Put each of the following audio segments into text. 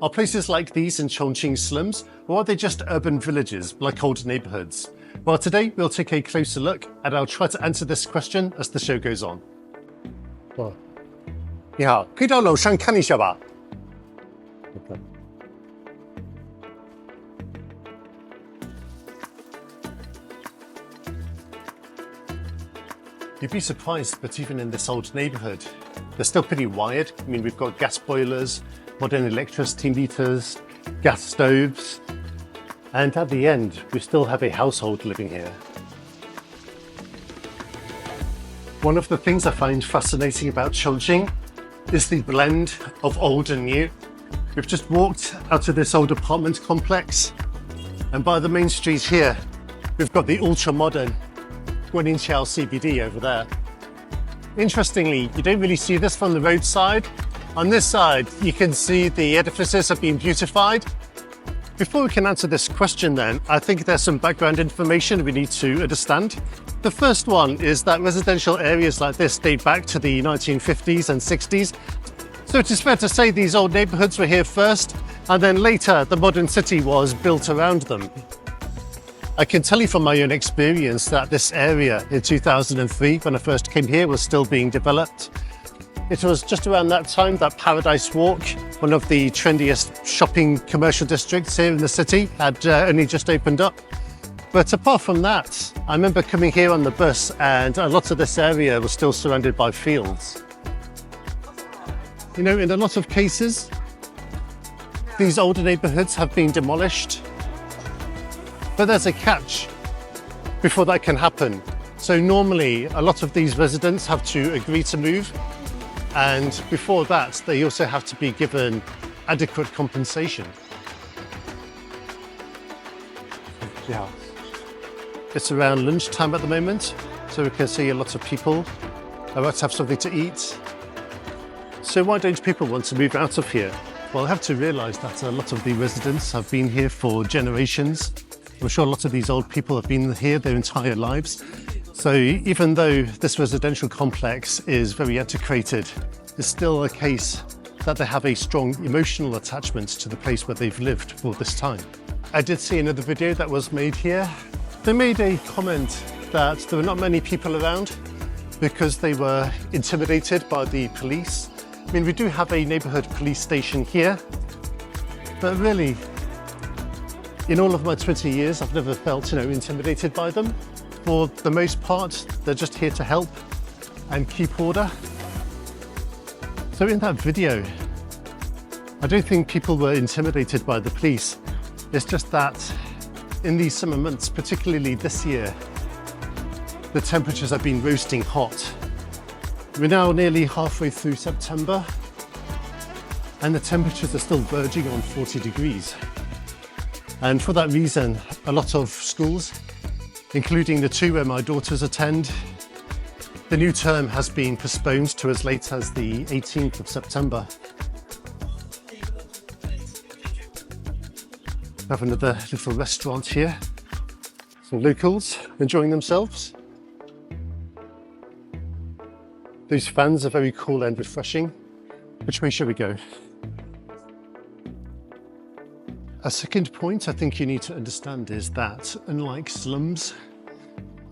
Are places like these in Chongqing slums, or are they just urban villages like old neighbourhoods? Well, today we'll take a closer look and I'll try to answer this question as the show goes on. 你好，可以到楼上看一下吧。You'd be surprised, but even in this old neighbourhood, they're still pretty wired. I mean, we've got gas boilers, modern electricity meters, gas stoves, and at the end, we still have a household living here. One of the things I find fascinating about Chongqing is the blend of old and new. We've just walked out of this old apartment complex, and by the main street here, we've got the ultra-modern Guanyin Qiao CBD over there. Interestingly, you don't really see this from the roadside. On this side, you can see the edifices have been beautified. Before we can answer this question then, I think there's some background information we need to understand. The first one is that residential areas like this date back to the 1950s and 60s. So it is fair to say these old neighbourhoods were here first, and then later the modern city was built around them. I can tell you from my own experience that this area in 2003, when I first came here, was still being developed. It was just around that time that Paradise Walk, one of the trendiest shopping commercial districts here in the city, had only just opened up. But apart from that, I remember coming here on the bus and a lot of this area was still surrounded by fields. You know, in a lot of cases, these older neighbourhoods have been demolished. But there's a catch before that can happen. So normally a lot of these residents have to agree to move, and before that they also have to be given adequate compensation. Yeah. It's around lunchtime at the moment, so we can see a lot of people about to have something to eat. So why don't people want to move out of here? Well, I have to realise that a lot of the residents have been here for generations. I'm sure a lot of these old people have been here their entire lives. So even though this residential complex is very antiquated, it's still a case that they have a strong emotional attachment to the place where they've lived for this time. I did see another video that was made here. They made a comment that there were not many people around because they were intimidated by the police. I mean, we do have a neighbourhood police station here, but really, in all of my 20 years, I've never felt, intimidated by them. For the most part, they're just here to help and keep order. So in that video, I don't think people were intimidated by the police. It's just that in these summer months, particularly this year, the temperatures have been roasting hot. We're now nearly halfway through September, and the temperatures are still verging on 40 degrees. And for that reason, a lot of schools, including the two where my daughters attend, the new term has been postponed to as late as the 18th of September. We have another little restaurant here. Some locals enjoying themselves. Those fans are very cool and refreshing. Which way shall we go? A second point I think you need to understand is that, unlike slums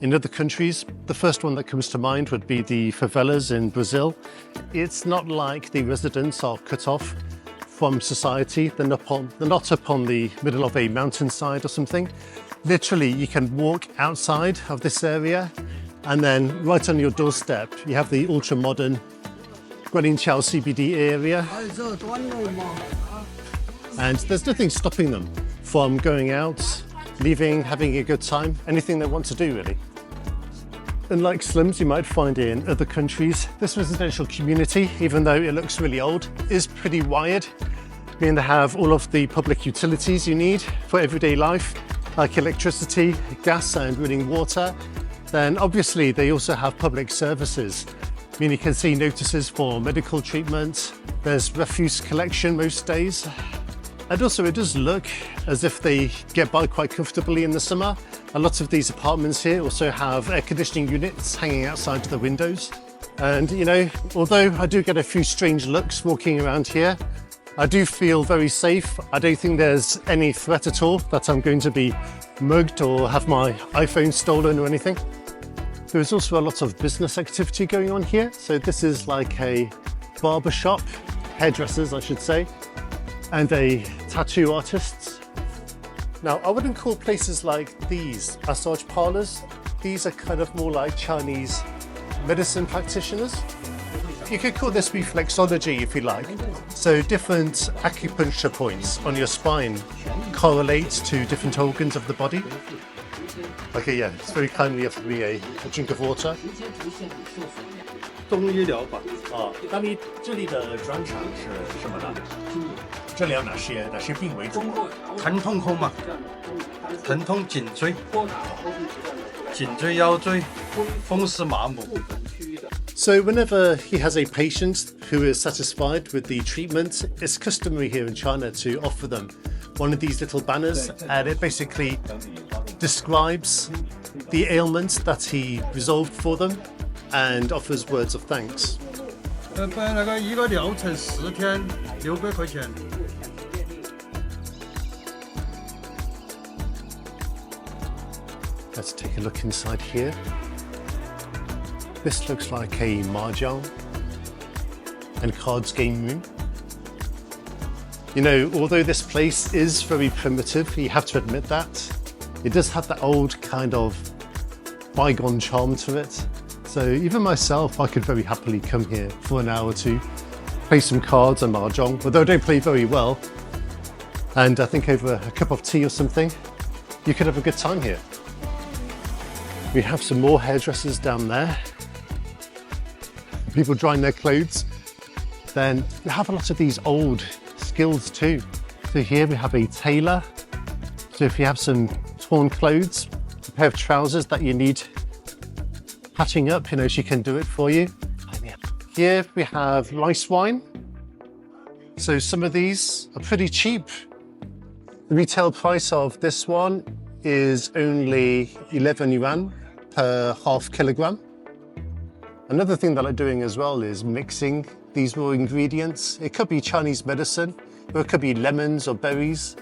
in other countries, the first one that comes to mind would be the favelas in Brazil. It's not like the residents are cut off from society. They're not up on the middle of a mountainside or something. Literally, you can walk outside of this area, and then right on your doorstep, you have the ultra-modern Guanyin Qiao CBD area. And there's nothing stopping them from going out, leaving, having a good time, anything they want to do really. Unlike slums you might find in other countries, this residential community, even though it looks really old, is pretty wired. I mean, they have all of the public utilities you need for everyday life, like electricity, gas and running water. Then obviously they also have public services. I mean, you can see notices for medical treatment, there's refuse collection most days. And also it does look as if they get by quite comfortably in the summer. A lot of these apartments here also have air conditioning units hanging outside the windows. And although I do get a few strange looks walking around here, I do feel very safe. I don't think there's any threat at all that I'm going to be mugged or have my iPhone stolen or anything. There's also a lot of business activity going on here. So this is like a barber shop, hairdressers I should say, and a tattoo artist. Now I wouldn't call places like these massage parlors. These are kind of more like Chinese medicine practitioners. You could call this reflexology if you like. So different acupuncture points on your spine correlate to different organs of the body. Okay, yeah, it's very kindly offered me a drink of water. 中医疗法啊，那你这里的专长是什么呢？这里有哪些病为主？疼痛控嘛，疼痛颈椎、颈椎腰椎、风湿麻木。 So whenever he has a patient who is satisfied with the treatment, it's customary here in China to offer them one of these little banners, and it basically describes the ailment that he resolved for them and offers words of thanks. 不然那个一个疗程10天600块钱。 Let's take a look inside here. This looks like a Mahjong and cards game room. You know, although this place is very primitive, you have to admit that, it does have that old kind of bygone charm to it. So even myself, I could very happily come here for an hour or two, play some cards and Mahjong, although I don't play very well. And I think over a cup of tea or something, you could have a good time here. We have some more hairdressers down there. People drying their clothes. Then we have a lot of these old skills too. So here we have a tailor. So if you have some torn clothes, a pair of trousers that you need patching up, you know, she can do it for you. Here we have rice wine. So some of these are pretty cheap. The retail price of this one is only 11 yuan per half kilogram. Another thing that I'm doing as well is mixing these raw ingredients. It could be Chinese medicine, or it could be lemons or berries.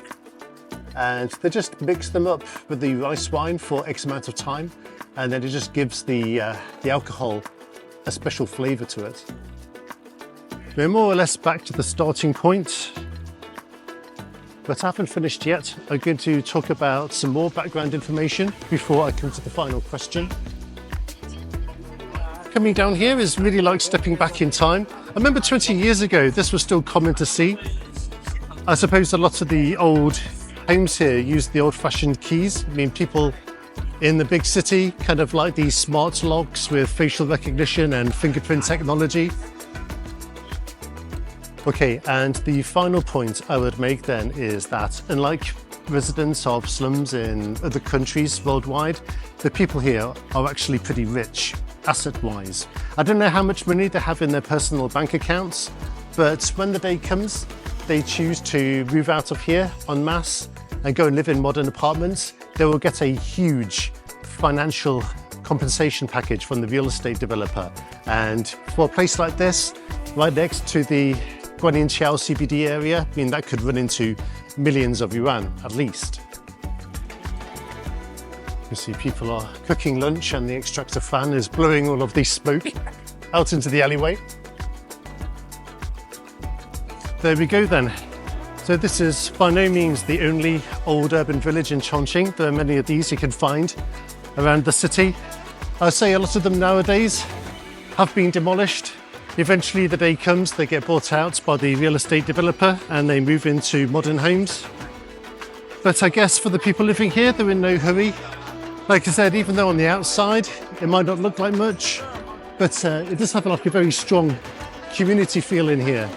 And they just mix them up with the rice wine for X amount of time. And then it just gives the alcohol a special flavor to it. We're more or less back to the starting point. But I haven't finished yet. I'm going to talk about some more background information before I come to the final question. Coming down here is really like stepping back in time. I remember 20 years ago, this was still common to see. I suppose a lot of the old homes here used the old-fashioned keys. I mean, people in the big city kind of like these smart locks with facial recognition and fingerprint technology. Okay, and the final point I would make then is that unlike residents of slums in other countries worldwide, the people here are actually pretty rich, asset-wise. I don't know how much money they have in their personal bank accounts, but when the day comes, they choose to move out of here en masse and go and live in modern apartments, they will get a huge financial compensation package from the real estate developer. And for a place like this, right next to the Guanyin Qiao CBD area, I mean, that could run into millions of yuan at least. You see people are cooking lunch and the extractor fan is blowing all of the smoke out into the alleyway. There we go then. So this is by no means the only old urban village in Chongqing. There are many of these you can find around the city. I'd say a lot of them nowadays have been demolished. Eventually the day comes, they get bought out by the real estate developer and they move into modern homes. But I guess for the people living here, they're in no hurry. Like I said, even though on the outside it might not look like much, but it does have like a very strong community feel in here.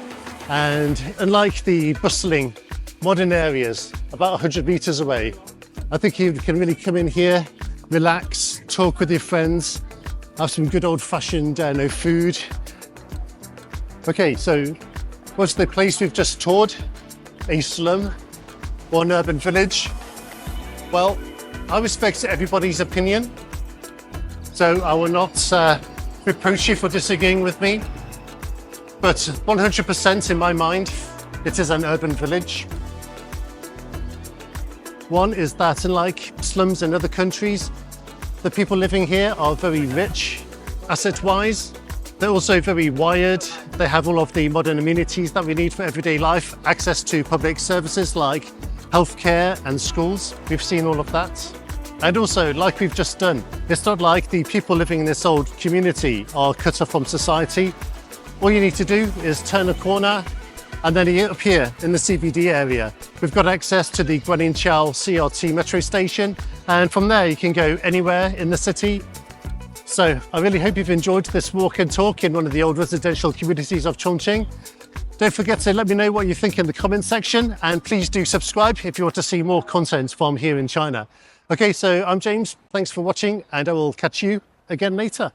And unlike the bustling modern areas about 100 meters away, I think you can really come in here, relax, talk with your friends, have some good old-fashioned food. Okay, so what's the place we've just toured? A slum or an urban village? Well, I respect everybody's opinion, so I will not reproach you for disagreeing with me. But 100% in my mind, It is an urban village. One is that, unlike slums in other countries, the people living here are very rich asset-wise. They're also very wired. They have all of the modern amenities that we need for everyday life, access to public services like healthcare and schools. We've seen all of that. And also, like we've just done, it's not like the people living in this old community are cut off from society. All you need to do is turn a corner and then you're up here in the CBD area. We've got access to the Guanyin Qiao CRT metro station, and from there you can go anywhere in the city. So I really hope you've enjoyed this walk and talk in one of the old residential communities of Chongqing. Don't forget to let me know what you think in the comment section, and please do subscribe if you want to see more content from here in China. Okay, so I'm James, thanks for watching, and I will catch you again later.